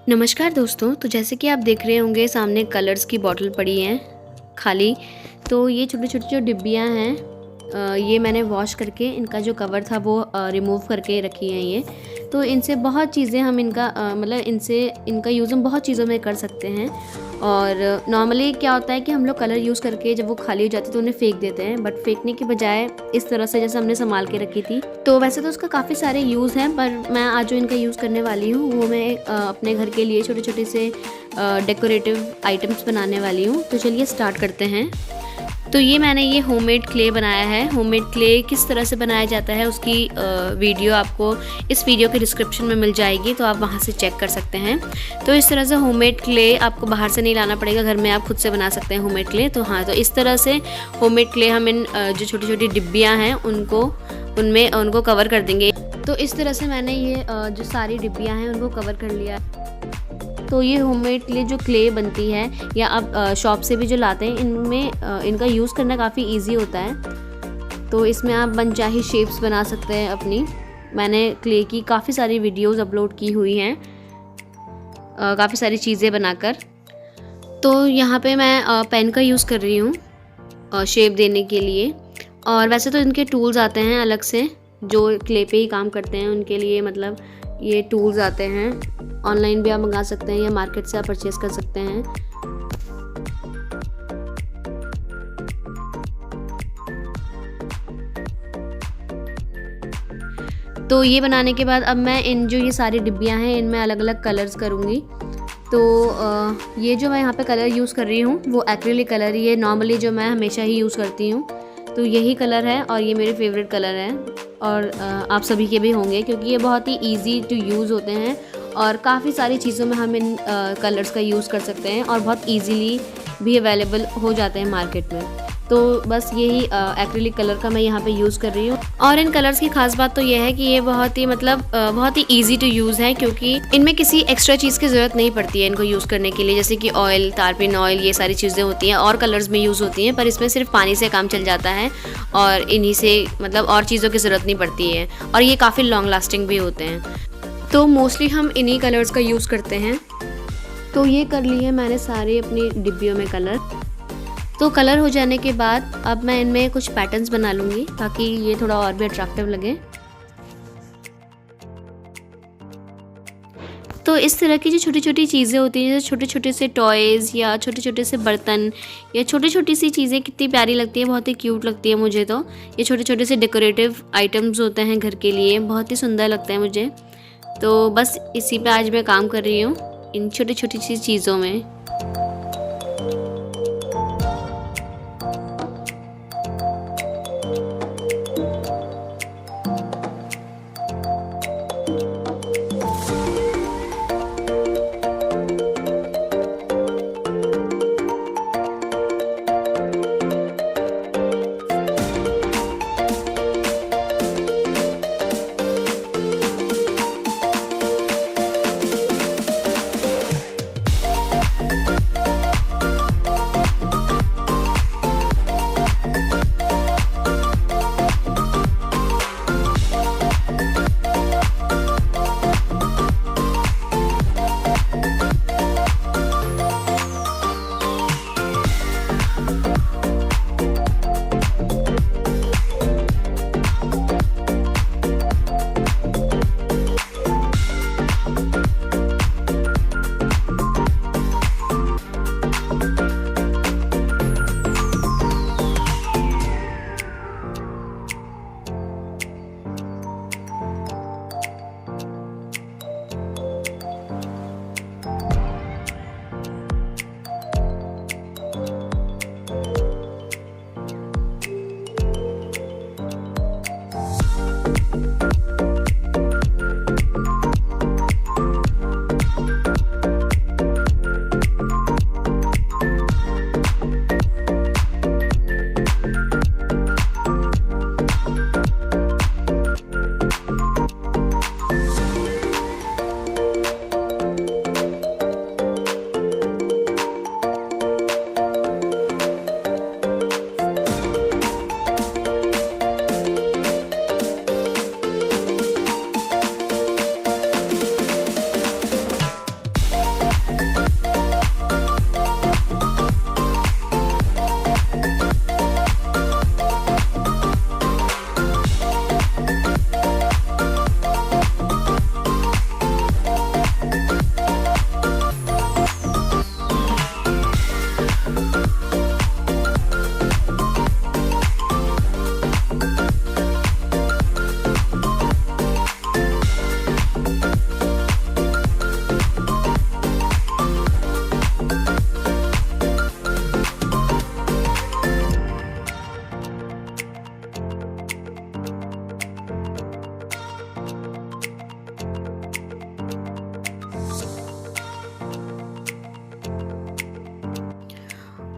नमस्कार दोस्तों। तो जैसे कि आप देख रहे होंगे सामने कलर्स की बॉटल पड़ी हैं खाली। तो ये छोटी-छोटी जो डिब्बियाँ हैं ये मैंने वॉश करके इनका जो कवर था वो रिमूव करके रखी हैं ये। तो इनसे बहुत चीज़ें हम मतलब इनका यूज़ हम बहुत चीज़ों में कर सकते हैं। और नॉर्मली क्या होता है कि हम लोग कलर यूज़ करके जब वो खाली हो जाती है तो उन्हें फेंक देते हैं, बट फेंकने की बजाय इस तरह से जैसे हमने संभाल के रखी थी। तो वैसे तो उसका काफ़ी सारे यूज़ हैं, पर मैं आज जो इनका यूज़ करने वाली हूँ वो मैं अपने घर के लिए छोटे-छोटे से डेकोरेटिव आइटम्स बनाने वाली हूँ। तो चलिए स्टार्ट करते हैं। तो ये मैंने ये होममेड क्ले बनाया है। होममेड क्ले किस तरह से बनाया जाता है उसकी वीडियो आपको इस वीडियो के डिस्क्रिप्शन में मिल जाएगी, तो आप वहाँ से चेक कर सकते हैं। तो इस तरह से होममेड क्ले आपको बाहर से नहीं लाना पड़ेगा, घर में आप खुद से बना सकते हैं होममेड क्ले। तो हाँ, तो इस तरह से होममेड क्ले हम इन जो छोटी-छोटी डिब्बियाँ हैं उनको कवर कर देंगे। तो इस तरह से मैंने ये जो सारी डिब्बियाँ हैं उनको कवर कर लिया। तो ये होममेड के लिए जो क्ले बनती है या आप शॉप से भी जो लाते हैं इनमें इनका यूज़ करना काफ़ी इजी होता है। तो इसमें आप मनचाही शेप्स बना सकते हैं अपनी। मैंने क्ले की काफ़ी सारी वीडियोस अपलोड की हुई हैं काफ़ी सारी चीज़ें बनाकर। तो यहाँ पे मैं पेन का यूज़ कर रही हूँ शेप देने के लिए। और वैसे तो इनके टूल्स आते हैं अलग से, जो क्ले पे ही काम करते हैं उनके लिए मतलब ये टूल्स आते हैं। ऑनलाइन भी आप मंगा सकते हैं या मार्केट से आप परचेज़ कर सकते हैं। तो ये बनाने के बाद अब मैं ये सारी डिब्बियाँ हैं इनमें अलग अलग कलर्स करूँगी। तो ये जो मैं यहाँ पे कलर यूज़ कर रही हूँ वो एक्रिलिक कलर ही है, नॉर्मली जो मैं हमेशा ही यूज़ करती हूँ। तो यही कलर है और ये मेरे फेवरेट कलर हैं और आप सभी के भी होंगे, क्योंकि ये बहुत ही ईजी टू यूज़ होते हैं और काफ़ी सारी चीज़ों में हम इन कलर्स का यूज़ कर सकते हैं और बहुत ईजीली भी अवेलेबल हो जाते हैं मार्केट में। तो बस यही एक्रिलिक कलर का मैं यहाँ पे यूज़ कर रही हूँ। और इन कलर्स की खास बात तो ये है कि ये बहुत ही ईजी टू यूज़ है, क्योंकि इनमें किसी एक्स्ट्रा चीज़ की ज़रूरत नहीं पड़ती है इनको यूज़ करने के लिए। जैसे कि ऑयल, तारपीन ऑयल, ये सारी चीज़ें होती हैं और कलर्स में यूज़ होती हैं, पर इसमें सिर्फ पानी से काम चल जाता है और इन्हीं से और चीज़ों की ज़रूरत नहीं पड़ती है और ये काफ़ी लॉन्ग लास्टिंग भी होते हैं। तो मोस्टली हम इन्हीं कलर्स का यूज़ करते हैं। तो ये कर लिए है मैंने सारे अपनी डिब्बियों में कलर। तो कलर हो जाने के बाद अब मैं इनमें कुछ पैटर्न्स बना लूँगी ताकि ये थोड़ा और भी अट्रैक्टिव लगे। तो इस तरह की जो छोटी-छोटी चीज़ें होती हैं, जैसे छोटे-छोटे से टॉयज़ या छोटे-छोटे से बर्तन या छोटी-छोटी सी चीज़ें कितनी प्यारी लगती है, बहुत ही क्यूट लगती है मुझे। तो ये छोटे-छोटे से डेकोरेटिव आइटम्स होते हैं घर के लिए, बहुत ही सुंदर लगते हैं मुझे। तो बस इसी पे आज मैं काम कर रही हूँ, इन छोटी-छोटी सी चीज़ों में।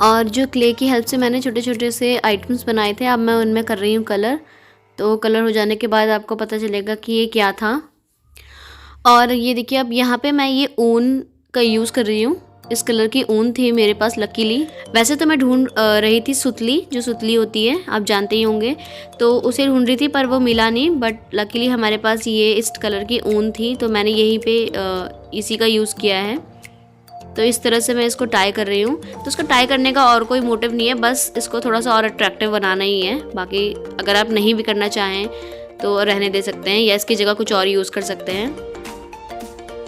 और जो क्ले की हेल्प से मैंने छोटे छोटे से आइटम्स बनाए थे, अब मैं उनमें कर रही हूँ कलर। तो कलर हो जाने के बाद आपको पता चलेगा कि ये क्या था। और ये देखिए, अब यहाँ पे मैं ये ऊन का यूज़ कर रही हूँ। इस कलर की ऊन थी मेरे पास लकीली। वैसे तो मैं ढूंढ रही थी सुतली, जो सुतली होती है आप जानते ही होंगे, तो उसे ढूंढ रही थी पर वो मिला नहीं। बट लकीली हमारे पास ये इस कलर की ऊन थी, तो मैंने यहीं पे इसी का यूज़ किया है। तो इस तरह से मैं इसको टाई कर रही हूँ। तो इसको टाई करने का और कोई मोटिव नहीं है, बस इसको थोड़ा सा और अट्रैक्टिव बनाना ही है। बाकी अगर आप नहीं भी करना चाहें तो रहने दे सकते हैं, या इसकी जगह कुछ और यूज़ कर सकते हैं।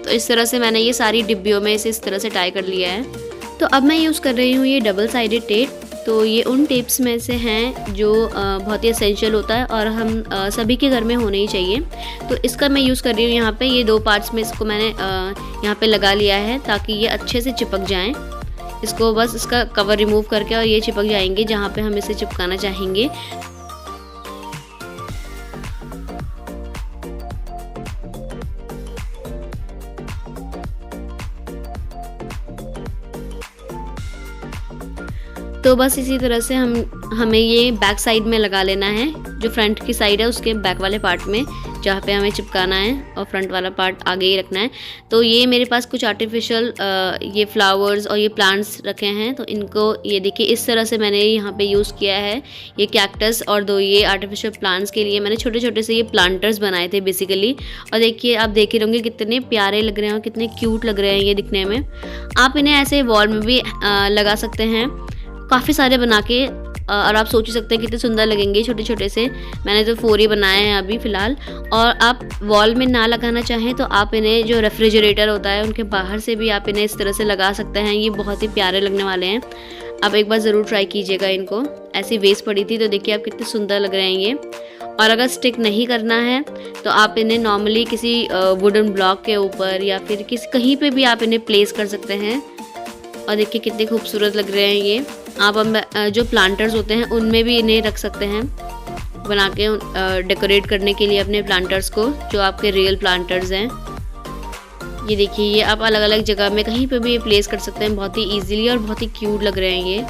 तो इस तरह से मैंने ये सारी डिब्बियों में इसे इस तरह से टाई कर लिया है। तो अब मैं यूज़ कर रही हूँ ये डबल साइडेड टेप। तो ये उन टेप्स में से हैं जो बहुत ही एसेंशियल होता है और हम सभी के घर में होने ही चाहिए। तो इसका मैं यूज़ कर रही हूँ यहाँ पे। ये 2 पार्ट्स में इसको मैंने यहाँ पे लगा लिया है ताकि ये अच्छे से चिपक जाएं। इसको बस इसका कवर रिमूव करके और ये चिपक जाएंगे जहाँ पे हम इसे चिपकाना चाहेंगे। तो बस इसी तरह से हमें ये बैक साइड में लगा लेना है। जो फ्रंट की साइड है उसके बैक वाले पार्ट में जहाँ पे हमें चिपकाना है, और फ्रंट वाला पार्ट आगे ही रखना है। तो ये मेरे पास कुछ आर्टिफिशियल ये फ्लावर्स और ये प्लांट्स रखे हैं। तो इनको ये देखिए इस तरह से मैंने यहाँ पे यूज़ किया है। ये कैक्टस और 2 ये आर्टिफिशियल प्लांट्स के लिए मैंने छोटे छोटे से ये प्लांटर्स बनाए थे बेसिकली। और देखिए आप देख ही होंगे कितने प्यारे लग रहे हैं और कितने क्यूट लग रहे हैं ये दिखने में। आप इन्हें ऐसे वॉल में भी लगा सकते हैं, काफ़ी सारे बना के। और आप सोच ही सकते हैं कितने सुंदर लगेंगे छोटे छोटे से। मैंने तो 4 ही बनाए हैं अभी फ़िलहाल। और आप वॉल में ना लगाना चाहें तो आप इन्हें जो रेफ्रिजरेटर होता है उनके बाहर से भी आप इन्हें इस तरह से लगा सकते हैं। ये बहुत ही प्यारे लगने वाले हैं। आप एक बार ज़रूर ट्राई कीजिएगा इनको। ऐसी वेस्ट पड़ी थी तो देखिए आप कितने सुंदर लग रहे हैं ये। और अगर स्टिक नहीं करना है तो आप इन्हें नॉर्मली किसी वुडन ब्लॉक के ऊपर या फिर कहीं पर भी आप इन्हें प्लेस कर सकते हैं। और देखिए कितने खूबसूरत लग रहे हैं ये। आप जो प्लांटर्स होते हैं उनमें भी इन्हें रख सकते हैं बना के, डेकोरेट करने के लिए अपने प्लांटर्स को, जो आपके रियल प्लांटर्स हैं। ये देखिए ये आप अलग अलग जगह में कहीं पे भी ये प्लेस कर सकते हैं बहुत ही ईजिली, और बहुत ही क्यूट लग रहे हैं ये।